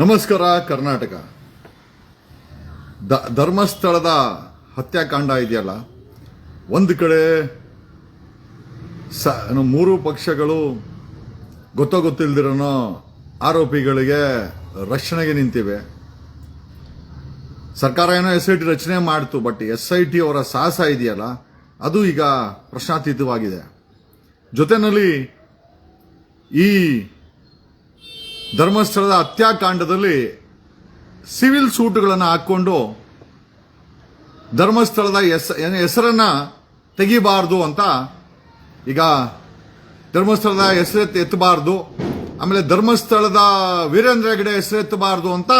ನಮಸ್ಕಾರ ಕರ್ನಾಟಕ. ಧರ್ಮಸ್ಥಳದ ಹತ್ಯಾಕಾಂಡ ಇದೆಯಲ್ಲ, ಒಂದು ಕಡೆ ಮೂರು ಪಕ್ಷಗಳು ಗೊತ್ತಿಲ್ದಿರೋ ಆರೋಪಿಗಳಿಗೆ ರಕ್ಷಣೆಗೆ ನಿಂತಿವೆ. ಸರ್ಕಾರ ಏನೋ SIT ರಚನೆ ಮಾಡ್ತು, ಬಟ್ SIT ಅವರ ಸಾಹಸ ಇದೆಯಲ್ಲ ಅದು ಈಗ ಪ್ರಶ್ನಾತೀತವಾಗಿದೆ. ಜೊತೆಯಲ್ಲಿ ಈ ಧರ್ಮಸ್ಥಳದ ಹತ್ಯಾಕಾಂಡದಲ್ಲಿ ಸಿವಿಲ್ ಸೂಟ್ಗಳನ್ನು ಹಾಕೊಂಡು ಧರ್ಮಸ್ಥಳದ ಹೆಸರನ್ನ ತೆಗಿಬಾರ್ದು ಅಂತ, ಈಗ ಧರ್ಮಸ್ಥಳದ ಹೆಸರು ಎತ್ತಬಾರ್ದು, ಆಮೇಲೆ ಧರ್ಮಸ್ಥಳದ ವೀರೇಂದ್ರ ಹೆಗಡೆ ಹೆಸರು ಎತ್ತಬಾರ್ದು ಅಂತ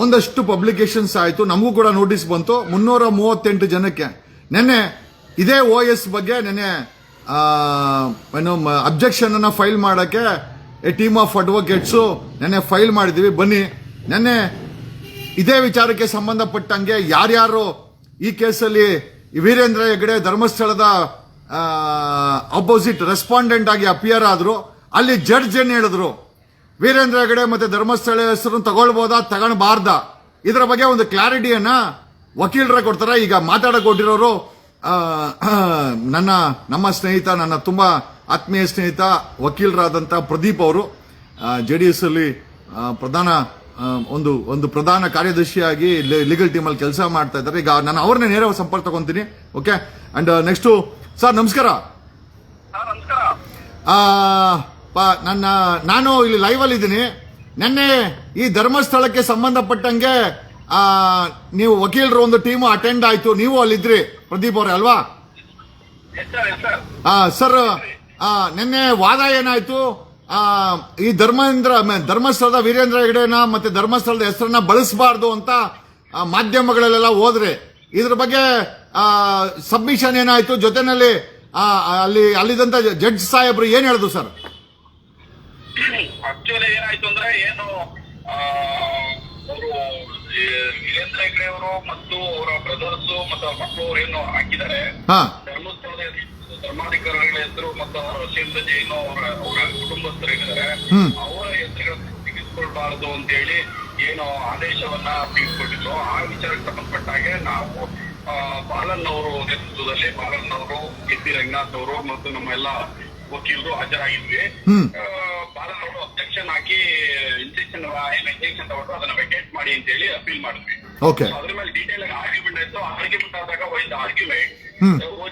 ಒಂದಷ್ಟು ಪಬ್ಲಿಕೇಶನ್ಸ್ ಆಯಿತು. ನಮಗೂ ಕೂಡ ನೋಟಿಸ್ ಬಂತು 338 ಜನಕ್ಕೆ. ನೆನ್ನೆ ಇದೇ OS ಬಗ್ಗೆ ನೆನ್ನೆ ಅಬ್ಜೆಕ್ಷನ್ ಅನ್ನ ಫೈಲ್ ಮಾಡಕ್ಕೆ ಟೀಮ್ ಆಫ್ ಅಡ್ವೊಕೇಟ್ಸ್ ನೆನ್ನೆ ಫೈಲ್ ಮಾಡಿದೀವಿ. ಬನ್ನಿ, ನೆನ್ನೆ ಇದೇ ವಿಚಾರಕ್ಕೆ ಸಂಬಂಧಪಟ್ಟಂಗೆ ಯಾರ್ಯಾರು ಈ ಕೇಸಲ್ಲಿ ವೀರೇಂದ್ರ ಹೆಗಡೆ ಧರ್ಮಸ್ಥಳದ ಅಪೋಸಿಟ್ ರೆಸ್ಪಾಂಡೆಂಟ್ ಆಗಿ ಅಪಿಯರ್ ಆದ್ರು, ಅಲ್ಲಿ ಜಡ್ಜ್ ಏನ್ ಹೇಳಿದ್ರು, ವೀರೇಂದ್ರ ಹೆಗಡೆ ಮತ್ತೆ ಧರ್ಮಸ್ಥಳ ಹೆಸರು ತಗೊಳ್ಬೋದಾ ತಗೊಳ್ಬಾರ್ದ, ಇದರ ಬಗ್ಗೆ ಒಂದು ಕ್ಲಾರಿಟಿಯನ್ನ ವಕೀಲರ ಕೊಡ್ತಾರೆ. ಈಗ ಮಾತಾಡಕ್ ಕೊಟ್ಟಿರೋರು ನಮ್ಮ ಸ್ನೇಹಿತ, ನನ್ನ ತುಂಬಾ ಆತ್ಮೀಯ ಸ್ನೇಹಿತ ವಕೀಲರಾದಂತ ಪ್ರದೀಪ್ ಅವರು JDS ಅಲ್ಲಿ ಒಂದು ಪ್ರಧಾನ ಕಾರ್ಯದರ್ಶಿಯಾಗಿ ಲೀಗಲ್ ಟೀಮ್ ಅಲ್ಲಿ ಕೆಲಸ ಮಾಡ್ತಾ ಇದ್ದಾರೆ. ಈಗ ನಾನು ಅವ್ರನ್ನೇ ನೇರ ಸಂಪರ್ಕ ತಗೊಂತೀನಿ. ಓಕೆ, ಅಂಡ್ ನೆಕ್ಸ್ಟ್ ಸರ್ ನಮಸ್ಕಾರ. ನಾನು ಇಲ್ಲಿ ಲೈವ್ ಅಲ್ಲಿ ಇದ್ದೀನಿ. ನಿನ್ನೆ ಈ ಧರ್ಮಸ್ಥಳಕ್ಕೆ ಸಂಬಂಧಪಟ್ಟಂಗೆ ನೀವು ವಕೀಲರು ಒಂದು ಟೀಮ್ ಅಟೆಂಡ್ ಆಯ್ತು, ನೀವು ಅಲ್ಲಿದ್ರಿ ಪ್ರದೀಪ್ ಅವರೇ ಅಲ್ವಾ? ಸರ್, ನಿನ್ನೆ ವಾದ ಏನಾಯ್ತು? ಈ ಧರ್ಮಸ್ಥಳದ ವೀರೇಂದ್ರ ಹೆಗಡೆನ ಮತ್ತೆ ಧರ್ಮಸ್ಥಳದ ಹೆಸರನ್ನ ಬಳಸಬಾರ್ದು ಅಂತ ಮಾಧ್ಯಮಗಳಲ್ಲೆಲ್ಲ ಹೋದ್ರೆ, ಇದ್ರ ಬಗ್ಗೆ ಸಬ್ಮಿಷನ್ ಏನಾಯ್ತು? ಜೊತೆನಲ್ಲಿ ಅಲ್ಲಿದ್ದಂತ ಜಡ್ಜ್ ಸಾಹೇಬ್ರು ಏನ್ ಹೇಳಿದ್ರು ಸರ್? ಆಕ್ಚುಲಿ ಏನಾಯ್ತು ಅಂದ್ರೆ, ಏನು ಅವರು ವೀರೇಂದ್ರ ಹೆಗಡೆ ಅವರು ಮತ್ತು ಅವರ ಬ್ರದರ್ಸ್ ಮತ್ತು ಅವ್ರ ಮಕ್ಕಳು ಅವರು ಏನು ಹಾಕಿದ್ದಾರೆ, ಧರ್ಮಸ್ಥಳದ ಧರ್ಮಾಧಿಕಾರಿಗಳ ಹೆಸರು ಮತ್ತು ವಸೀಂದ್ರ ಜೈನ್ ಅವರ ಕುಟುಂಬಸ್ಥರು ಏನಿದ್ದಾರೆ ಅವರ ಹೆಸರುಗಳನ್ನು ತೆಗೆದುಕೊಳ್ಬಾರದು ಅಂತ ಹೇಳಿ ಏನು ಆದೇಶವನ್ನ ತೆಗೆದುಕೊಂಡಿದ್ರು. ಆ ವಿಚಾರಕ್ಕೆ ಸಂಬಂಧಪಟ್ಟ ಹಾಗೆ ನಾವು ಬಾಲನ್ ಅವರು ನೇತೃತ್ವದಲ್ಲಿ ಬಾಲನ್ ಅವರು, KP ರಂಗನಾಥ್ ಅವರು ಮತ್ತು ನಮ್ಮ ಎಲ್ಲ ವಕೀಲರು ಹಾಜರಾಗಿದ್ವಿ. ಬಾಲನ್ ಅವರು ಅಬ್ಜೆಕ್ಷನ್ ಹಾಕಿ ಇಂಜೆಕ್ಷನ್ ತಗೊಂಡು ಅದನ್ನ ವೆಕೇಟ್ ಮಾಡಿ ಅಂತ ಹೇಳಿ ಅಪೀಲ್ ಮಾಡಿದ್ವಿ. ಅದ್ರ ಮೇಲೆ ಡೀಟೇಲ್ ಆಗಿ ಆರ್ಗ್ಯುಮೆಂಟ್ ಆಯ್ತು. ಆರ್ಗ್ಯುಮೆಂಟ್ ಆದಾಗ ಒಂದು ಆರ್ಗ್ಯುಮೆಂಟ್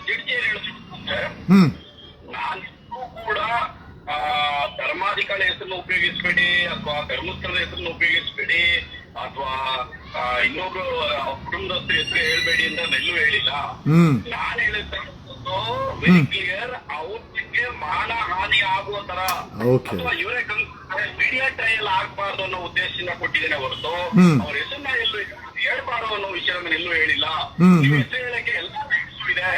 ಜಡ್ಜಿ ಏನ್ ಹೇಳಿದ್ರು ಅಂದ್ರೆ, ನಾನು ಕೂಡ ಧರ್ಮಾಧಿಕಾರಿ ಹೆಸರನ್ನು ಉಪಯೋಗಿಸಬೇಡಿ ಅಥವಾ ಧರ್ಮಸ್ಥಳದ ಹೆಸರನ್ನು ಉಪಯೋಗಿಸಬೇಡಿ ಅಥವಾ ಇನ್ನೊಬ್ರು ಕುಟುಂಬದಸ್ಥರ ಹೆಸರು ಹೇಳ್ಬೇಡಿ ಅಂತ ಎಲ್ಲೂ ಹೇಳಿಲ್ಲ. ನಾನು ಹೇಳಿದ ವೆರಿ ಕ್ಲಿಯರ್, ಅವ್ರಿಗೆ ಮಾನ ಹಾನಿ ಆಗುವ ತರ ಅಥವಾ ಇವರೇ ಮೀಡಿಯಾ ಟ್ರಯಲ್ ಆಗಬಾರ್ದು ಅನ್ನೋ ಉದ್ದೇಶದಿಂದ ಕೊಟ್ಟಿದ್ದೇನೆ ಹೊರತು ಅವ್ರ ಹೆಸರನ್ನ ಎಲ್ಲೂ ಹೇಳ್ಬಾರ್ದು ಅನ್ನೋ ವಿಷಯ ಎಲ್ಲೂ ಹೇಳಿಲ್ಲ. ನೀವು ಹೆಸರು ಹೇಳಕ್ಕೆ ಎಲ್ಲಾ ರೈಟ್ಸ್ ಇದೆ,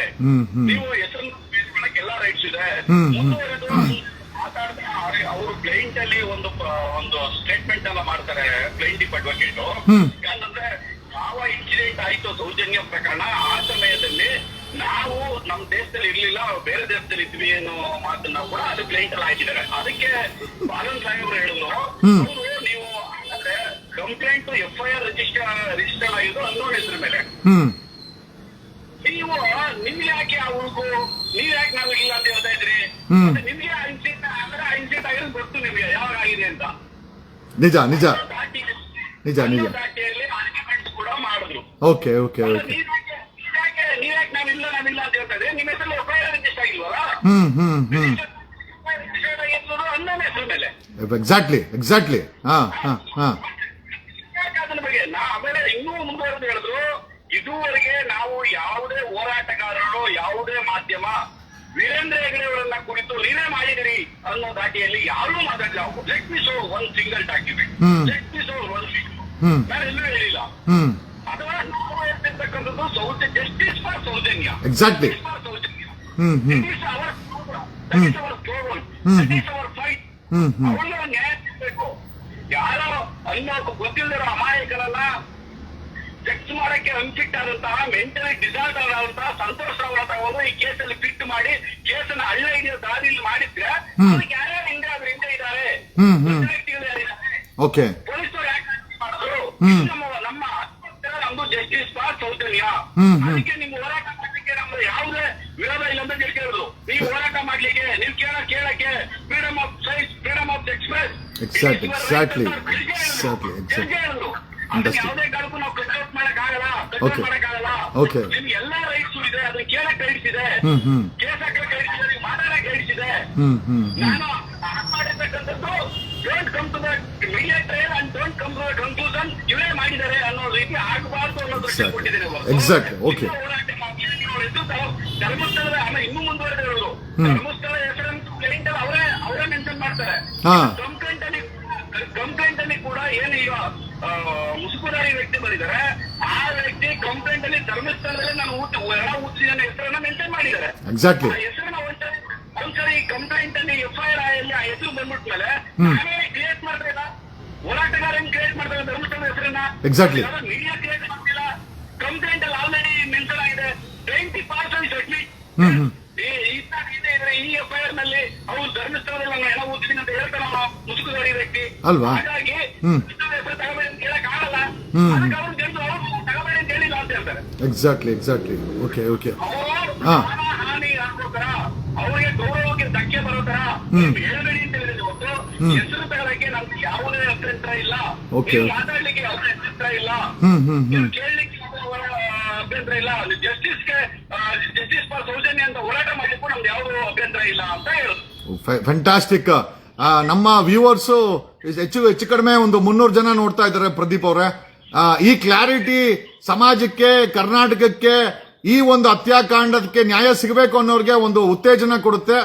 ನೀವು ಹೆಸರನ್ನು ಉಪಯೋಗಿಸ್ಕೊಳ್ಳಕ್ಕೆ ಎಲ್ಲಾ ರೈಟ್ಸ್ ಇದೆ. ಮುಂದುವರೆದು ಮಾತಾಡಿದ್ರೆ ಅವರು ಕ್ಲೈಂಟ್ ಅಲ್ಲಿ ಒಂದು ಸ್ಟೇಟ್ಮೆಂಟ್ ಎಲ್ಲ ಮಾಡ್ತಾರೆ ಕ್ಲೈಂಟ್ ಅಡ್ವೊಕೇಟ್. ಯಾಕಂದ್ರೆ ಯಾವ ಇನ್ಸಿಡೆಂಟ್ ಆಯ್ತು ಸೌಜನ್ಯ ಪ್ರಕರಣ, ಆ ಸಮಯದಲ್ಲಿ ನಾವು ನಮ್ಮ ದೇಶದಲ್ಲಿ ಇರ್ಲಿಲ್ಲ, ಬೇರೆ ದೇಶದಲ್ಲಿ ಇದ್ವಿ ಅನ್ನೋ ಮಾತನ್ನ ಕೂಡ ಅದು ಕ್ಲೈಂಟ್ ಅಲ್ಲಿ ಹಾಕಿದ್ದಾರೆ. ಅದಕ್ಕೆ ಬಾಲನ್ ಸಾಹೇಬ್ರು ಹೇಳಿದ್ರು, ನೀವು ಕಂಪ್ಲೇಂಟ್ FIR ರಿಜಿಸ್ಟರ್ ಆಗಿದ್ದು ಅನ್ನೋ ಹೆಸರು ಮೇಲೆ, ನೀವು ನಿಮ್ಗೆ ಯಾಕೆ ಅವ್ರಿಗೂ ನೀವ್ ಯಾಕೆ ನಾವು ಇಲ್ಲ ಅಂತ ಹೇಳ್ತಾ ಇದ್ರಿ? ನಿಮ್ಗೆ ಇನ್ಸಿಡೆಂಟ್ ಆಗಿರೋದು ಗೊತ್ತು ನಿಮ್ಗೆ ಯಾವಾಗ ಆಗಿದೆ ಅಂತ. ನಿಜ ನಿಜ ನಿಜ ನಿಜ ದಾಟಿಯಲ್ಲಿ ಆರ್ಗ್ಯುಮೆಂಟ್ಸ್ ಕೂಡ ಮಾಡಿದ್ರು. ಓಕೆ ಓಕೆ ಓಕೆ ನೀವ್ಯಾಕೆ ನಾವಿಲ್ಲ ಅಂತ ಹೇಳ್ತಾ ಇದ್ರೆ ನಿಮ್ಮ ಹೆಸರಲ್ಲಿ FIR ರಿಜಿಸ್ಟರ್ ಆಗಿಲ್ವಲ್ಲ? ರಿಜಿಸ್ಟರ್ ಆಗಿರೋದು ಅನ್ನೋ ಹೆಸರು ಮೇಲೆ. ಎಕ್ಸಾಕ್ಟ್ಲಿ. ಅದನ್ನ ಬಗ್ಗೆ ಆಮೇಲೆ ಇನ್ನೂ ಮುಂದುವರೆದು ಹೇಳಿದ್ರು, ಇದುವರೆಗೆ ನಾವು ಯಾವುದೇ ಹೋರಾಟಗಾರರು ಯಾವುದೇ ಮಾಧ್ಯಮ ವೀರೇಂದ್ರ ಹೆಗಡೆ ಅವರನ್ನ ಕುರಿತು ನೀವೇ ಮಾಡಿದಿರಿ ಅನ್ನೋ ದಾಟಿಯಲ್ಲಿ ಯಾರೂ ಮಾತಾಡಲಿಲ್ಲ. Let me show one single document, let me show one single, ನಾನು ಎಲ್ಲೂ ಹೇಳಿಲ್ಲ. ಅಥವಾ ನಾವು ಹೇಳ್ತಿರ್ತಕ್ಕಂಥದ್ದು ಜಸ್ಟಿಸ್ ಫಾರ್ ಸೌಜನ್ಯ, ಎಕ್ಸಾಕ್ಟ್ಲಿ ಅವನ್ನ ನ್ಯಾಯ ಸಿಗಬೇಕು. ಯಾರೋ ಅನ್ನೋ ಗೊತ್ತಿಲ್ಲದಿರೋ ಅಮಾಯಕರನ್ನ ಚೆಕ್ ಮಾಡಕ್ಕೆ ಅನ್ಫಿಟ್ ಆದಂತಹ ಮೆಂಟಲಿ ಡಿಸಾರ್ಡರ್ ಆದಂತಹ ಸಂತೋಷ್ ಅವರ ತಗೊಂಡು ಈ ಕೇಸಲ್ಲಿ ಫಿಟ್ ಮಾಡಿ ಕೇಸನ್ನ ಹಳ್ಳ ಹಿಡಿಯೋ ದಾರಿಯಲ್ಲಿ ಮಾಡಿದ್ರೆ ಅದಕ್ಕೆ ಯಾರ್ಯಾರು ಹಿಂದೆ ಇದ್ದಾರೆ, ಓಕೆ ಪೊಲೀಸರು ನಮ್ಮ ನಮ್ದು ಜಸ್ಟಿಸ್ ಫಾರ್ ಸೌಜನ್ಯ. ಅದಕ್ಕೆ ನಿಮ್ ಹೋರಾಟ ಮಾಡ್ಲಿಕ್ಕೆ ನಮ್ದು ಯಾವುದೇ ವಿರೋಧ ಇಲ್ಲ ಅಂತ ಹೇಳ್ತಿರೋದು. ನೀವು ಹೋರಾಟ ಮಾಡ್ಲಿಕ್ಕೆ, ನೀವು ಕೇಳಕ್ಕೆ freedom of science, freedom of express. Exactly. ಯಾವುದೇ ಕಾರಣಕ್ಕೂ ನಾವು ಕಟ್ಔಟ್ ಮಾಡಕ್ಕಾಗಲ್ಲ. ನಿಮ್ಗೆ ಎಲ್ಲಾ ರೈಟ್ಸ್ ಇದೆ, ಅದನ್ನ ಕೇಳಕ್ ರೈಟ್ಸ್ ಇದೆ, ಕೇಸ್ ಹಾಕಕ್ ರೈಟ್ಸ್ ಇದೆ, ನೀವು ಮಾತಾಡಕ್ ರೈಟ್ಸ್ ಇದೆ. ನಾನು ಮಾಡಿರ್ತಕ್ಕಂಥದ್ದು don't come to the media trial and don't come to the conclusion ಇವರೇ ಮಾಡಿದ್ದಾರೆ ಅನ್ನೋ ರೀತಿ ಆಗಬಾರ್ದು ಅನ್ನೋದು ಕೊಟ್ಟಿದ್ದೇನೆ. ಧರ್ಮಸ್ಥಳದ ಆಮೇಲೆ ಇನ್ನೂ ಮುಂದುವರೆದಿರೋದು ಧರ್ಮಸ್ಥಳ ಹೆಸರನ್ನು ಕ್ಲೈಂಟ್ ಅವರೇ ಮೆನ್ಷನ್ ಮಾಡ್ತಾರೆ. ಕಂಪ್ಲೇಂಟ್ ಅಲ್ಲಿ ಕೂಡ ಏನು ಈಗ ಮುಸುಕುದಾರಿ ವ್ಯಕ್ತಿ ಬರೆದಿದ್ದಾರೆ, ಆ ವ್ಯಕ್ತಿ ಕಂಪ್ಲೇಂಟ್ ಅಲ್ಲಿ ಧರ್ಮಸ್ಥಳದಲ್ಲಿ ನಾನು ಊಟಿನ ಹೆಸರನ್ನ ಮೆನ್ಷನ್ ಮಾಡಿದ್ದಾರೆ. ಹೆಸರನ್ನ ಒಂದ್ಸರಿ ಕಂಪ್ಲೇಂಟ್ ಅಲ್ಲಿ FIR ಅಲ್ಲಿ ಆ ಹೆಸರು ಬಂದ್ಬಿಟ್ಮೇಲೆ ನಾವೇ ಕ್ರಿಯೇಟ್ ಮಾಡ್ತಾ ಇಲ್ಲ, ಹೋರಾಟಗಾರನ್ ಕ್ರಿಯೇಟ್ ಮಾಡ್ತಾರೆ ಧರ್ಮಸ್ಥಳದ ಹೆಸರನ್ನ. ಮೀಡಿಯಾ ಕ್ರಿಯೇಟ್ ಮಾಡ್ತಿಲ್ಲ. ಕಂಪ್ಲೇಂಟ್ ಅಲ್ಲಿ ಆಲ್ರೆಡಿ ಮೆನ್ಷನ್ ಆಗಿದೆ 20% ಅಟ್ಲೀಸ್ಟ್ ಈ FIR ನಲ್ಲಿ ಅವ್ರು ಧರ್ಮಸ್ಥಳದಲ್ಲಿ ನಾನು ಹೆಣ ಊದ್ತೀನಿ ಅಂತ ಹೇಳ್ತಾರಲ್ಲ ಮುಸುಕುದಾರಿ ವ್ಯಕ್ತಿ ಅಲ್ವಾ. ಹಾಗಾಗಿ ಹೆಸರು ತಗೋಬೇಡಿ ಅಂತ ಹೇಳಕ್ ಆಗಲ್ಲ. ಅದಕ್ಕೆ ಅವ್ರು ಜನರು ತಗೋಬೇಡಿ ಅಂತ ಹೇಳಿಲ್ಲ ಅಂತ ಹೇಳ್ತಾರೆ. ಎಕ್ಸಾಕ್ಟ್ಲಿ. ಓಕೆ ಹಾನಿ ಆಗ್ಬೋತರ, ಅವರಿಗೆ ಗೌರವಕ್ಕೆ ಧಕ್ಕೆ ಬರೋ ತರ ಹೇಳಬೇಡಿ ಅಂತ ಹೇಳಿದ್ರೆ ಹೊತ್ತು ಹೆಸರು ತಗೊಳಕ್ಕೆ ನಮ್ಗೆ ಯಾವುದೇ ಅಭ್ಯಂತರ ಇಲ್ಲ, ಮಾತಾಡ್ಲಿಕ್ಕೆ ಯಾವುದೇ ಅಭ್ಯಂತರ ಇಲ್ಲ, ಕೇಳಲಿಕ್ಕೆ ಅಭ್ಯಂತರ ಇಲ್ಲ. ಜಸ್ಟಿಸ್ ಫಾರ್ ಸೌಜನ್ಯ ಅಂತ ಹೋರಾಟ ಮಾಡ್ಲಿಕ್ಕೂ ನಮ್ದು ಯಾವುದೋ ಅಭ್ಯಂತರ ಇಲ್ಲ ಅಂತ ಹೇಳುದು. ಫ್ಯಾಂಟಾಸ್ಟಿಕ್. ನಮ್ಮ ವ್ಯೂವರ್ಸ್ ಹೆಚ್ಚು ಕಡಿಮೆ ಒಂದು 300 ಜನ ನೋಡ್ತಾ ಇದ್ದಾರೆ ಪ್ರದೀಪ್ ಅವರೇ. ಈ ಕ್ಲಾರಿಟಿ ಸಮಾಜಕ್ಕೆ, ಕರ್ನಾಟಕಕ್ಕೆ ಈ ಒಂದು ಹತ್ಯಾಕಾಂಡಕ್ಕೆ ನ್ಯಾಯ ಸಿಗಬೇಕು ಅನ್ನೋರಿಗೆ ಒಂದು ಉತ್ತೇಜನ ಕೊಡುತ್ತೆ.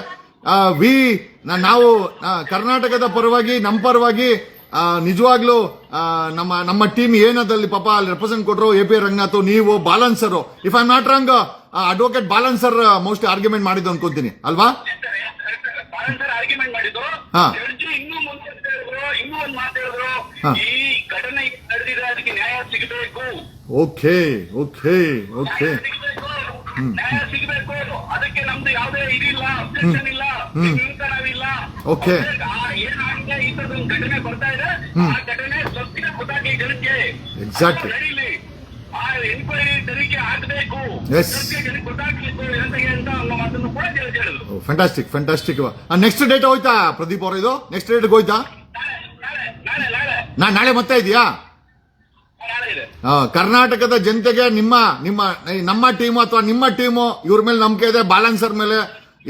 ನಾವು ಕರ್ನಾಟಕದ ಪರವಾಗಿ, ನಮ್ಮ ಪರವಾಗಿ ನಿಜವಾಗ್ಲೂ ನಮ್ಮ ಟೀಮ್ ಏನದಲ್ಲಿ ಪಾಪ ಅಲ್ಲಿ ರೆಪ್ರೆಸೆಂಟ್ ಕೊಟ್ಟರು, AP ರಂಗನಾಥ್, ನೀವು Balan sir, if I not wrong advocate Balan sir most argument ಮಾಡಿದ್ದು ಅನ್ಕೊಂತೀನಿ ಅಲ್ವಾ? ಆರ್ಗ್ಯುಮೆಂಟ್ ಮಾಡಿದ್ದು ಇನ್ನೂ ಒಂದು ಮಾತು ಹೇಳಿದ್ರು, ಈ ಘಟನೆ ನಡೆದಿದೆ, ಅದಕ್ಕೆ ನ್ಯಾಯ ಸಿಗಬೇಕು. ಓಕೆ ನ್ಯಾಯ ಸಿಗಬೇಕು. ಅದಕ್ಕೆ ನಮ್ದು ಯಾವುದೇ ಇದಿಲ್ಲ, ಅಬ್ಜೆಕ್ಷನ್ ಇಲ್ಲ, ನಾವಿಲ್ಲ. ಓಕೆ, ಏನಾಗಿದೆ ಈ ತರದ ಒಂದು ಘಟನೆ ಬರ್ತಾ ಇದೆ, ಆ ಘಟನೆ ಸತ್ಯ ಗೊತ್ತಾಗಿ ಜನಕ್ಕೆ ನಡೀಲಿ, ಆ ಎನ್ಕ್ವೈರಿ ತನಿಖೆ ಆಗಬೇಕು, ಜನಕ್ಕೆ ಗೊತ್ತಾಗ್ಲಿಕ್ಕೆ ಅಂತ ಅನ್ನೋ ಮಾತನ್ನು ಕೂಡ ಹೇಳಿದ್ರು. ಫ್ಯಾಂಟಾಸ್ಟಿಕ್. ನೆಕ್ಸ್ಟ್ ಡೇಟ್ ಹೋಯ್ತಾ ಪ್ರದೀಪ್ ಅವರು? ಇದು ನೆಕ್ಸ್ಟ್ ಡೇಟ್ ಹೋಯ್ತಾ? ನಾಳೆ ಮತ್ತೆ ಇದೆಯಾ? ಕರ್ನಾಟಕದ ಜನತೆಗೆ ನಮ್ಮ ಟೀಮು ಅಥವಾ ನಿಮ್ಮ ಟೀಮು ಇವ್ರ ಮೇಲೆ ನಂಬಿಕೆ ಇದೆ, ಬಾಲನ್ಸರ್ ಮೇಲೆ,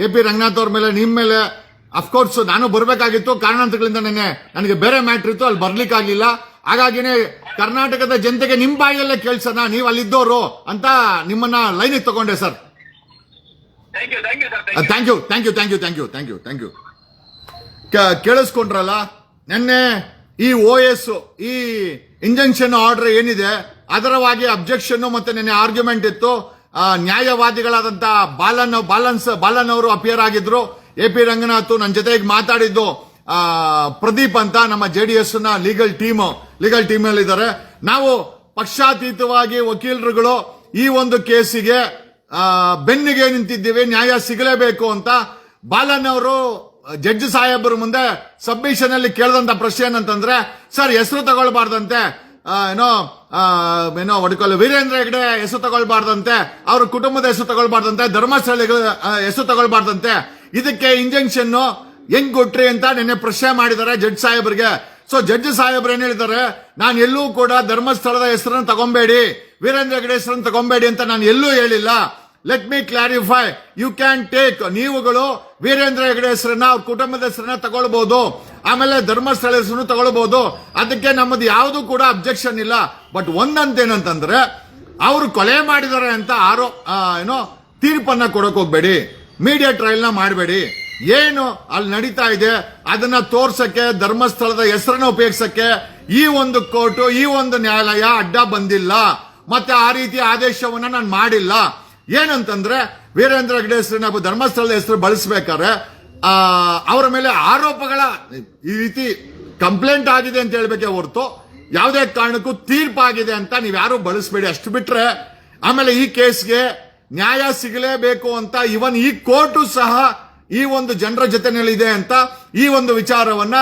AP ರಂಗನಾಥ್ ಅವ್ರ ಮೇಲೆ, ನಿಮ್ ಮೇಲೆ. ಅಫ್ಕೋರ್ಸ್ ನಾನು ಬರ್ಬೇಕಾಗಿತ್ತು, ಕಾರಣಾಂತರಗಳಿಂದ ನನಗೆ ಬೇರೆ ಮ್ಯಾಟ್ರ್ ಇತ್ತು, ಅಲ್ಲಿ ಬರ್ಲಿಕ್ಕಾಗ್ಲಿಲ್ಲ. ಹಾಗಾಗಿನೇ ಕರ್ನಾಟಕದ ಜನತೆಗೆ ನಿಮ್ ಬಾಯಲ್ಲೇ ಕೇಳ್ಸೋಣ, ನೀವು ಅಲ್ಲಿದ್ದವರು ಅಂತ ನಿಮ್ಮನ್ನ ಲೈನಿಗೆ ತಗೊಂಡೆ ಸರ್. Thank you. ಕೇಳಿಸ್ಕೊಂಡ್ರಲ್ಲ, ನಿನ್ನೆ ಈ OS ಈ ಇಂಜಂಕ್ಷನ್ ಆರ್ಡರ್ ಏನಿದೆ ಅದರವಾಗಿ ಅಬ್ಜೆಕ್ಷನ್ ಮತ್ತೆ ನಿನ್ನೆ ಆರ್ಗ್ಯುಮೆಂಟ್ ಇತ್ತು. ನ್ಯಾಯವಾದಿಗಳಾದಂತ ಬಾಲನ್ ಅವರು ಅಪಿಯರ್ ಆಗಿದ್ರು. AP ರಂಗನಾಥ್ ನನ್ನ ಜೊತೆಗೆ ಮಾತಾಡಿದ್ದು ಪ್ರದೀಪ್ ಅಂತ ನಮ್ಮ JDS ನ ಲೀಗಲ್ ಟೀಮ್ ಅಲ್ಲಿ ಇದ್ದಾರೆ. ನಾವು ಪಕ್ಷಾತೀತವಾಗಿ ವಕೀಲರುಗಳು ಈ ಒಂದು ಕೇಸಿಗೆ ಬೆನ್ನಿಗೆ ನಿಂತಿದ್ದೀವಿ, ನ್ಯಾಯ ಸಿಗಲೇಬೇಕು ಅಂತ. ಬಾಲನ್ ಅವರು ಜಡ್ಜ್ ಸಾಹೇಬರ ಮುಂದೆ ಸಬ್ಮಿಷನ್ ಅಲ್ಲಿ ಕೇಳಿದಂತ ಪ್ರಶ್ನೆ ಏನಂತಂದ್ರೆ, ಸರ್ ಹೆಸರು ತಗೊಳ್ಬಾರ್ದಂತೆ, ವೀರೇಂದ್ರ ಹೆಗ್ಡೆ ಹೆಸರು ತಗೊಳ್ಬಾರ್ದಂತೆ, ಅವ್ರ ಕುಟುಂಬದ ಹೆಸರು ತಗೊಳ್ಬಾರ್ದಂತೆ, ಧರ್ಮಸ್ಥಳ ಹೆಸರು ತಗೊಳ್ಬಾರ್ದಂತೆ, ಇದಕ್ಕೆ ಇಂಜೆಕ್ಷನ್ ಹೆಂಗ್ ಕೊಟ್ರಿ ಅಂತ ನಿನ್ನೆ ಪ್ರಶ್ನೆ ಮಾಡಿದ್ದಾರೆ ಜಡ್ಜ್ ಸಾಹೇಬರಿಗೆ. ಸೊ ಜಡ್ಜ್ ಸಾಹೇಬ್ರು ಏನ್ ಹೇಳಿದ್ದಾರೆ, ನಾನು ಎಲ್ಲೂ ಕೂಡ ಧರ್ಮಸ್ಥಳದ ಹೆಸರನ್ನು ತಗೊಂಬೇಡಿ, ವೀರೇಂದ್ರ ಹೆಗ್ಡೆ ಹೆಸರನ್ನು ತಗೊಂಬೇಡಿ ಅಂತ ನಾನು ಎಲ್ಲೂ ಹೇಳಿಲ್ಲ. Let me clarify, you can take, ನೀವುಗಳು ವೀರೇಂದ್ರ ಹೆಗ್ಡೆ ಹೆಸರನ್ನ, ಅವ್ರ ಕುಟುಂಬದ ಹೆಸರನ್ನ ತಗೊಳ್ಬಹುದು, ಆಮೇಲೆ ಧರ್ಮಸ್ಥಳ ಹೆಸರನ್ನು ತಗೊಳ್ಬಹುದು, ಅದಕ್ಕೆ ನಮ್ಮದು ಯಾವುದು ಕೂಡ ಅಬ್ಜೆಕ್ಷನ್ ಇಲ್ಲ. ಬಟ್ ಒಂದಂತೇನಂತಂದ್ರೆ, ಅವರು ಕೊಲೆ ಮಾಡಿದ್ದಾರೆ ಅಂತ ತೀರ್ಪನ್ನ ಕೊಡಕ್ ಹೋಗ್ಬೇಡಿ, ಮೀಡಿಯಾ ಟ್ರಯಲ್ ನ ಮಾಡಬೇಡಿ. ಏನು ಅಲ್ಲಿ ನಡೀತಾ ಇದೆ ಅದನ್ನ ತೋರ್ಸಕ್ಕೆ, ಧರ್ಮಸ್ಥಳದ ಹೆಸರನ್ನ ಉಪಯೋಗಿಸಕ್ಕೆ ಈ ಒಂದು ಕೋರ್ಟು, ಈ ಒಂದು ನ್ಯಾಯಾಲಯ ಅಡ್ಡ ಬಂದಿಲ್ಲ, ಮತ್ತೆ ಆ ರೀತಿಯ ಆದೇಶವನ್ನ ನಾನು ಮಾಡಿಲ್ಲ. ಏನಂತಂದ್ರೆ, ವೀರೇಂದ್ರ ಹೆಗ್ಡೆ ಹೆಸರನ್ನ ಧರ್ಮಸ್ಥಳದ ಹೆಸರು ಬಳಸಬೇಕಾದ್ರೆ ಅವರ ಮೇಲೆ ಆರೋಪಗಳ ಈ ರೀತಿ ಕಂಪ್ಲೇಂಟ್ ಆಗಿದೆ ಅಂತ ಹೇಳ್ಬೇಕೆ ಹೊರತು ಯಾವುದೇ ಕಾರಣಕ್ಕೂ ತೀರ್ಪಾಗಿದೆ ಅಂತ ನೀವ್ಯಾರು ಬಳಸಬೇಡಿ. ಅಷ್ಟು ಬಿಟ್ರೆ ಆಮೇಲೆ ಈ ಕೇಸ್ಗೆ ನ್ಯಾಯ ಸಿಗಲೇಬೇಕು ಅಂತ ಇವನ್ ಈ ಕೋರ್ಟು ಸಹ ಈ ಒಂದು ಜನರ ಜೊತೆನಲ್ಲಿದೆ ಅಂತ ಈ ಒಂದು ವಿಚಾರವನ್ನ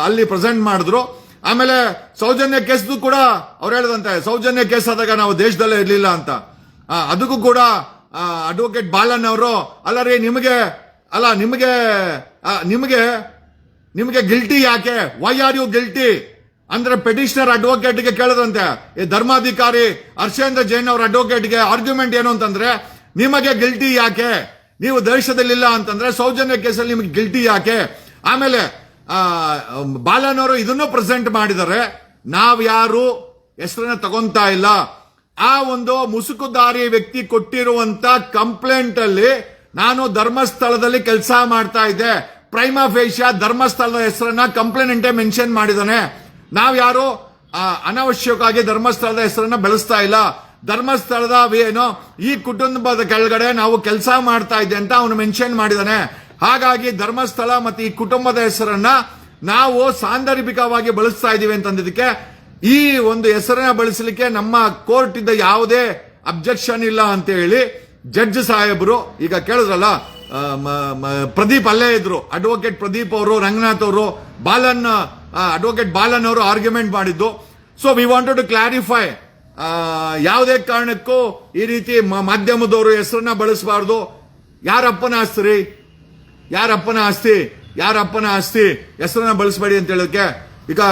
ಅಲ್ಲಿ ಪ್ರೆಸೆಂಟ್ ಮಾಡಿದ್ರು. ಆಮೇಲೆ ಸೌಜನ್ಯ ಕೇಸ್ದು ಕೂಡ ಅವ್ರು ಹೇಳಿದಂತೆ ಸೌಜನ್ಯ ಕೇಸ್ ಆದಾಗ ನಾವು ದೇಶದಲ್ಲೇ ಇರ್ಲಿಲ್ಲ ಅಂತ. ಅದಕ್ಕೂ ಕೂಡ ಅಡ್ವೊಕೇಟ್ ಬಾಲನ್ ಅವರು ಅಲ್ಲ ರೀ ನಿಮಗೆ ಗಿಲ್ಟಿ ಯಾಕೆ, ವೈ ಆರ್ ಯು ಗಿಲ್ಟಿ ಅಂದ್ರೆ ಪೆಟಿಷನರ್ ಅಡ್ವೊಕೇಟ್ಗೆ ಕೇಳದಂತೆ. ಈ ಧರ್ಮಾಧಿಕಾರಿ ಹರ್ಷೇಂದ್ರ ಜೈನ್ ಅವರ ಅಡ್ವೊಕೇಟ್ಗೆ ಆರ್ಗ್ಯುಮೆಂಟ್ ಏನು ಅಂತಂದ್ರೆ ನಿಮಗೆ ಗಿಲ್ಟಿ ಯಾಕೆ, ನೀವು ದೇಶದಲ್ಲಿಲ್ಲ ಅಂತಂದ್ರೆ ಸೌಜನ್ಯ ಕೇಸಲ್ಲಿ ನಿಮಗೆ ಗಿಲ್ಟಿ ಯಾಕೆ. ಆಮೇಲೆ ಬಾಲನ್ ಅವರು ಇದನ್ನು ಪ್ರೆಸೆಂಟ್ ಮಾಡಿದ್ದಾರೆ, ನಾವ್ ಯಾರು ಹೆಸರನ್ನ ತಗೊಂತಾ ಇಲ್ಲ. ಆ ಒಂದು ಮುಸುಕುದಾರಿ ವ್ಯಕ್ತಿ ಕೊಟ್ಟಿರುವಂತ ಕಂಪ್ಲೇಂಟ್ ಅಲ್ಲಿ ನಾನು ಧರ್ಮಸ್ಥಳದಲ್ಲಿ ಕೆಲಸ ಮಾಡ್ತಾ ಇದ್ದೆ, ಪ್ರೈಮಾ ಫೇಶಿಯಾ ಧರ್ಮಸ್ಥಳದ ಹೆಸರನ್ನ ಕಂಪ್ಲೇಂಟೇ ಮೆನ್ಷನ್ ಮಾಡಿದಾನೆ. ನಾವ್ ಯಾರು ಅನಾವಶ್ಯಕವಾಗಿ ಧರ್ಮಸ್ಥಳದ ಹೆಸರನ್ನ ಬೆಳೆಸ್ತಾ ಇಲ್ಲ. ಧರ್ಮಸ್ಥಳದ ಏನು ಈ ಕುಟುಂಬದ ಕೆಳಗಡೆ ನಾವು ಕೆಲಸ ಮಾಡ್ತಾ ಇದ್ದೆ ಅಂತ ಅವನು ಮೆನ್ಷನ್ ಮಾಡಿದಾನೆ. ಹಾಗಾಗಿ ಧರ್ಮಸ್ಥಳ ಮತ್ತೆ ಈ ಕುಟುಂಬದ ಹೆಸರನ್ನ ನಾವು ಸಾಂದರ್ಭಿಕವಾಗಿ ಬಳಸ್ತಾ ಇದೀವಿ ಅಂತಂದಿದ್ದಕ್ಕೆ ಈ ಒಂದು ಹೆಸರನ್ನ ಬಳಸಲಿಕ್ಕೆ ನಮ್ಮ ಕೋರ್ಟ್ ಇಂದ ಯಾವುದೇ ಅಬ್ಜೆಕ್ಷನ್ ಇಲ್ಲ ಅಂತ ಹೇಳಿ ಜಡ್ಜ್ ಸಾಹೇಬರು ಈಗ ಕೇಳಿದ್ರಲ್ಲ, ಪ್ರದೀಪ್ ಅಲ್ಲೇ ಇದ್ರು, ಅಡ್ವೊಕೇಟ್ ಪ್ರದೀಪ್ ಅವರು, ರಂಗನಾಥ್ ಅವರು, ಅಡ್ವೊಕೇಟ್ ಬಾಲನ್ ಅವರು ಆರ್ಗ್ಯುಮೆಂಟ್ ಮಾಡಿದ್ದು. So we wanted to clarify, ಯಾವುದೇ ಕಾರಣಕ್ಕೂ ಈ ರೀತಿ ಮಾಧ್ಯಮದವರು ಹೆಸರನ್ನ ಬಳಸಬಾರ್ದು. ಯಾರಪ್ಪನ ಆಸ್ತಿ ಹೆಸರನ್ನ ಬಳಸಬೇಡಿ ಅಂತ ಹೇಳೋಕೆ ಈಗ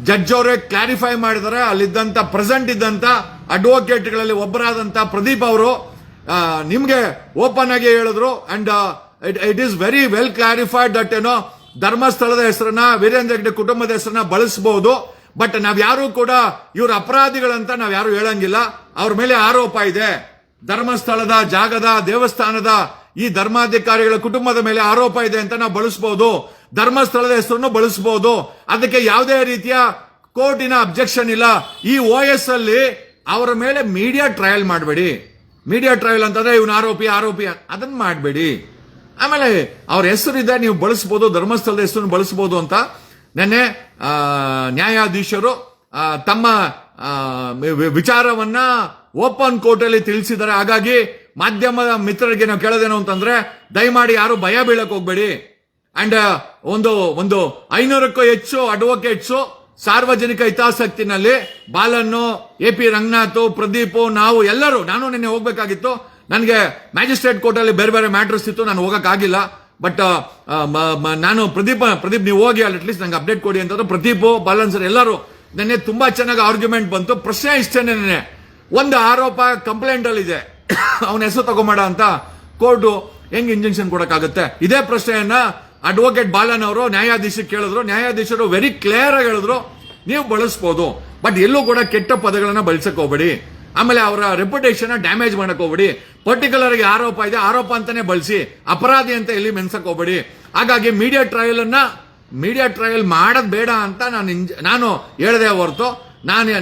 ಜಡ್ಜ್ ಅವರೇ ಕ್ಲಾರಿಫೈ ಮಾಡಿದರೆ. ಅಲ್ಲಿದ್ದಂತ ಪ್ರೆಸೆಂಟ್ ಇದ್ದಂತ ಅಡ್ವೊಕೇಟ್ಗಳಲ್ಲಿ ಒಬ್ಬರಾದಂತ ಪ್ರದೀಪ್ ಅವರು ನಿಮ್ಗೆ ಓಪನ್ ಆಗಿ ಹೇಳಿದ್ರು. And it is very well clarified that ಏನೋ ಧರ್ಮಸ್ಥಳದ ಹೆಸರನ್ನ, ವೀರೇಂದ್ರ ಹೆಗ್ಡೆ ಕುಟುಂಬದ ಹೆಸರನ್ನ ಬಳಸಬಹುದು. ಬಟ್ ನಾವ್ ಯಾರು ಕೂಡ ಇವ್ರ ಅಪರಾಧಿಗಳಂತ ನಾವ್ ಯಾರು ಹೇಳಂಗಿಲ್ಲ. ಅವ್ರ ಮೇಲೆ ಆರೋಪ ಇದೆ, ಧರ್ಮಸ್ಥಳದ ಜಾಗದ ದೇವಸ್ಥಾನದ ಈ ಧರ್ಮಾಧಿಕಾರಿಗಳ ಕುಟುಂಬದ ಮೇಲೆ ಆರೋಪ ಇದೆ ಅಂತ ನಾವು ಬಳಸಬಹುದು. ಧರ್ಮಸ್ಥಳದ ಹೆಸರನ್ನು ಬಳಸಬಹುದು, ಅದಕ್ಕೆ ಯಾವುದೇ ರೀತಿಯ ಕೋರ್ಟಿನ ಅಬ್ಜೆಕ್ಷನ್ ಇಲ್ಲ. ಈ OS ಅಲ್ಲಿ ಅವರ ಮೇಲೆ ಮೀಡಿಯಾ ಟ್ರಯಲ್ ಮಾಡಬೇಡಿ. ಮೀಡಿಯಾ ಟ್ರಯಲ್ ಅಂತಂದ್ರೆ ಇವನು ಆರೋಪಿ ಅದನ್ನ ಮಾಡಬೇಡಿ. ಆಮೇಲೆ ಅವ್ರ ಹೆಸರಿದೆ, ನೀವು ಬಳಸಬಹುದು, ಧರ್ಮಸ್ಥಳದ ಹೆಸರನ್ನು ಬಳಸಬಹುದು ಅಂತ ನೆನ್ನೆ ನ್ಯಾಯಾಧೀಶರು ತಮ್ಮ ವಿಚಾರವನ್ನ ಓಪನ್ ಕೋರ್ಟ್ ಅಲ್ಲಿ ತಿಳಿಸಿದ್ದಾರೆ. ಹಾಗಾಗಿ ಮಾಧ್ಯಮದ ಮಿತ್ರರಿಗೆ ನಾವು ಕೇಳೋದೇನು ಅಂತಂದ್ರೆ ದಯಮಾಡಿ ಯಾರು ಭಯ ಬೀಳಕ್ ಹೋಗ್ಬೇಡಿ. ಅಂಡ್ ಒಂದು 500ಕ್ಕೂ ಹೆಚ್ಚು ಅಡ್ವೊಕೇಟ್ಸ್ ಸಾರ್ವಜನಿಕ ಹಿತಾಸಕ್ತಿನಲ್ಲಿ ಬಾಲನ್ನು, AP ರಂಗನಾಥ್, ಪ್ರದೀಪ್, ನಾವು ಎಲ್ಲರೂ, ನಾನು ನಿನ್ನೆ ಹೋಗ್ಬೇಕಾಗಿತ್ತು, ನನಗೆ ಮ್ಯಾಜಿಸ್ಟ್ರೇಟ್ ಕೋರ್ಟ್ ಅಲ್ಲಿ ಬೇರೆ ಬೇರೆ ಮ್ಯಾಟರ್ಸ್ ಇತ್ತು, ನಾನು ಹೋಗಕ್ಕಾಗಿಲ್ಲ. ಬಟ್ ನಾನು ಪ್ರದೀಪ್ ನೀವು ಹೋಗಿ ಅಲ್ಲಿ ಅಟ್ಲೀಸ್ಟ್ ನಂಗೆ ಅಪ್ಡೇಟ್ ಕೊಡಿ ಅಂತಂದ್ರೆ ಪ್ರದೀಪ್, ಬಾಲನ್ ಸರ್ ಎಲ್ಲರೂ ನೆನ್ನೆ ತುಂಬಾ ಚೆನ್ನಾಗಿ ಆರ್ಗ್ಯುಮೆಂಟ್ ಬಂತು. ಪ್ರಶ್ನೆ ಇಷ್ಟೇನೆ, ನೆನ್ನೆ ಒಂದು ಆರೋಪ ಕಂಪ್ಲೇಂಟ್ ಅಲ್ಲಿ ಇದೆ, ಅವನ ಹೆಸರು ತಗೊಂಬೇಡ ಅಂತ ಕೋರ್ಟ್ ಹೆಂಗ್ ಇಂಜೆಕ್ಷನ್ ಕೊಡಕ್ಕಾಗುತ್ತೆ? ಇದೇ ಪ್ರಶ್ನೆಯನ್ನ ಅಡ್ವೊಕೇಟ್ ಬಾಲನ್ ಅವರು ನ್ಯಾಯಾಧೀಶಕ್ಕೆ ಕೇಳಿದ್ರು. ನ್ಯಾಯಾಧೀಶರು ವೆರಿ ಕ್ಲಿಯರ್ ಆಗಿ ಹೇಳಿದ್ರು, ನೀವು ಬಳಸಬಹುದು, ಬಟ್ ಎಲ್ಲೂ ಕೂಡ ಕೆಟ್ಟ ಪದಗಳನ್ನ ಬಳಸಕ್ ಹೋಗ್ಬೇಡಿ. ಆಮೇಲೆ ಅವರ ರೆಪ್ಯುಟೇಷನ್ ಡ್ಯಾಮೇಜ್ ಮಾಡಕ್ ಹೋಗ್ಬೇಡಿ. ಪರ್ಟಿಕ್ಯುಲರ್ ಆಗಿ ಆರೋಪ ಇದೆ, ಆರೋಪ ಅಂತಾನೆ ಬಳಸಿ, ಅಪರಾಧಿ ಅಂತ ಎಲ್ಲಿ ಮೆನ್ಸಕ್ ಹೋಗ್ಬೇಡಿ. ಹಾಗಾಗಿ ಮೀಡಿಯಾ ಟ್ರಯಲ್ ಮಾಡೋದ್ ಬೇಡ ಅಂತ ನಾನು ಹೇಳದೆ ಹೊರತು,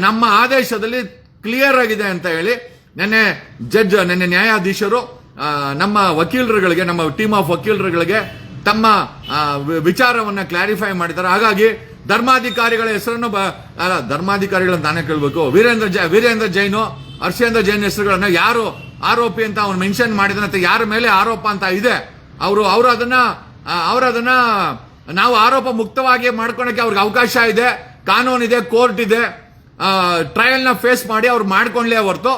ನಮ್ಮ ಆದೇಶದಲ್ಲಿ ಕ್ಲಿಯರ್ ಆಗಿದೆ ಅಂತ ಹೇಳಿ ನೆನ್ನೆ ನ್ಯಾಯಾಧೀಶರು ನಮ್ಮ ವಕೀಲರುಗಳಿಗೆ, ನಮ್ಮ ಟೀಮ್ ಆಫ್ ವಕೀಲರುಗಳಿಗೆ ತಮ್ಮ ವಿಚಾರವನ್ನ ಕ್ಲಾರಿಫೈ ಮಾಡಿದ್ದಾರೆ. ಹಾಗಾಗಿ ಧರ್ಮಾಧಿಕಾರಿಗಳ ಹೆಸರನ್ನು ಧರ್ಮಾಧಿಕಾರಿಗಳನ್ನ ನಾನೇ ಕೇಳಬೇಕು, ವೀರೇಂದ್ರ ಜೈನು, ಹರ್ಷೇಂದ್ರ ಜೈನ್ ಹೆಸರುಗಳನ್ನ ಯಾರು ಆರೋಪಿ ಅಂತ ಅವ್ನು ಮೆನ್ಷನ್ ಮಾಡಿದ, ಯಾರ ಮೇಲೆ ಆರೋಪ ಅಂತ ಇದೆ, ಅವರು ಅದನ್ನ ನಾವು ಆರೋಪ ಮುಕ್ತವಾಗಿ ಮಾಡ್ಕೊಳಕ್ಕೆ ಅವ್ರಿಗೆ ಅವಕಾಶ ಇದೆ, ಕಾನೂನಿದೆ, ಕೋರ್ಟ್ ಇದೆ, ಟ್ರಯಲ್ ನ ಫೇಸ್ ಮಾಡಿ ಅವ್ರು ಮಾಡ್ಕೊಂಡ್ಲೇ ಹೊರತು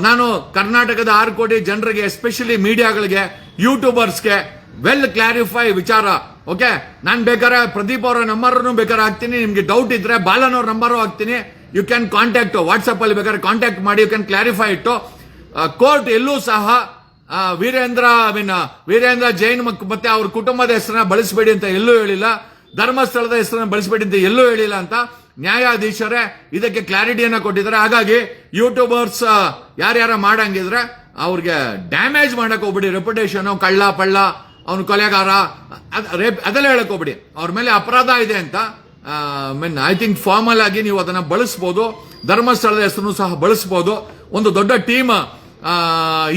ನಾನು ಕರ್ನಾಟಕದ 6 ಕೋಟಿ ಜನರಿಗೆ, ಎಸ್ಪೆಷಲಿ ಮೀಡಿಯಾಗಳಿಗೆ, ಯೂಟ್ಯೂಬರ್ಸ್ಗೆ ವೆಲ್ ಕ್ಲಾರಿಫೈ ವಿಚಾರ. ಓಕೆ, ನಾನು ಬೇಕಾದ್ರೆ ಪ್ರದೀಪ್ ಅವರ ನಂಬರ್ ಬೇಕಾದ್ರೆ ಹಾಕ್ತೀನಿ, ನಿಮ್ಗೆ ಡೌಟ್ ಇದ್ರೆ ಬಾಲನ್ ಅವ್ರ ನಂಬರ್ ಹಾಕ್ತೀನಿ, ಯು ಕ್ಯಾನ್ ಕಾಂಟ್ಯಾಕ್ಟ್, ವಾಟ್ಸ್ಆಪ್ ಅಲ್ಲಿ ಬೇಕಾದ್ರೆ ಕಾಂಟ್ಯಾಕ್ಟ್ ಮಾಡಿ, ಯು ಕ್ಯಾನ್ ಕ್ಲಾರಿಫೈ ಇಟ್ಟು. ಕೋರ್ಟ್ ಎಲ್ಲೂ ಸಹ ವೀರೇಂದ್ರ ಜೈನ್ ಮತ್ತೆ ಅವ್ರ ಕುಟುಂಬದ ಹೆಸರನ್ನ ಬಳಸಬೇಡಿ ಅಂತ ಎಲ್ಲೂ ಹೇಳಿಲ್ಲ, ಧರ್ಮಸ್ಥಳದ ಹೆಸರನ್ನ ಬಳಸಬೇಡಿ ಅಂತ ಎಲ್ಲೂ ಹೇಳಿಲ್ಲ ಅಂತ ನ್ಯಾಯಾಧೀಶರೇ ಇದಕ್ಕೆ ಕ್ಲಾರಿಟಿಯನ್ನ ಕೊಟ್ಟಿದ್ದಾರೆ. ಹಾಗಾಗಿ ಯೂಟ್ಯೂಬರ್ಸ್ ಯಾರ್ಯಾರ ಮಾಡಂಗಿದ್ರೆ ಅವ್ರಿಗೆ ಡ್ಯಾಮೇಜ್ ಮಾಡಕ್ ಹೋಗ್ಬಿಡಿ, ರೆಪ್ಯುಟೇಷನ್, ಕಳ್ಳ ಪಳ್ಳ, ಅವನು ಕೊಲೆಗಾರ ಅದೆಲ್ಲ ಹೇಳಕ್ ಹೋಗ್ಬಿಡಿ. ಅವ್ರ ಮೇಲೆ ಅಪರಾಧ ಇದೆ ಅಂತ ಐ ಥಿಂಕ್ ಫಾರ್ಮಲ್ ಆಗಿ ನೀವು ಅದನ್ನ ಬಳಸಬಹುದು, ಧರ್ಮಸ್ಥಳದ ಹೆಸರನ್ನು ಸಹ ಬಳಸಬಹುದು. ಒಂದು ದೊಡ್ಡ ಟೀಮ್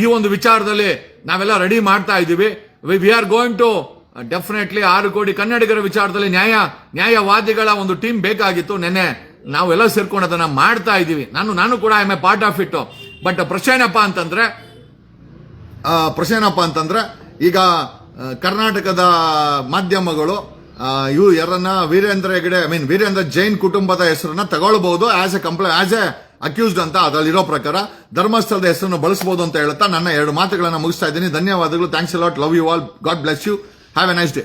ಈ ಒಂದು ವಿಚಾರದಲ್ಲಿ ನಾವೆಲ್ಲ ರೆಡಿ ಮಾಡ್ತಾ ಇದ್ದೀವಿ. We are going to definitely 6 ಕೋಟಿ ಕನ್ನಡಿಗರ ವಿಚಾರದಲ್ಲಿ ನ್ಯಾಯವಾದಿಗಳ ಒಂದು ಟೀಮ್ ಬೇಕಾಗಿತ್ತು. ನೆನ್ನೆ ನಾವೆಲ್ಲ ಸೇರ್ಕೊಂಡು ಅದನ್ನ ಮಾಡ್ತಾ ಇದ್ದೀವಿ. ನಾನು ಕೂಡ I M A part of it. But ಪ್ರಶ್ನೆ ಏನಪ್ಪಾ ಅಂತಂದ್ರೆ ಈಗ ಕರ್ನಾಟಕದ ಮಾಧ್ಯಮಗಳು ಇವು ಯಾರನ್ನ ವೀರೇಂದ್ರ ಹೆಗಡೆ ವೀರೇಂದ್ರ ಜೈನ್ ಕುಟುಂಬದ ಹೆಸರನ್ನ ತಗೊಳ್ಬಹುದು ಆಸ್ ಎ ಅಕ್ಯೂಸ್ಡ್ ಅಂತ ಅದರಲ್ಲಿರೋ ಪ್ರಕಾರ ಧರ್ಮಸ್ಥಳದ ಹೆಸರನ್ನು ಬಳಸಬಹುದು ಅಂತ ಹೇಳ್ತಾ ನನ್ನ 2 ಮಾತುಗಳನ್ನ ಮುಗಿಸ್ತಾ ಇದ್ದೀನಿ. ಧನ್ಯವಾದಗಳು. Thanks a lot. Love you all. God bless you. Have a nice day.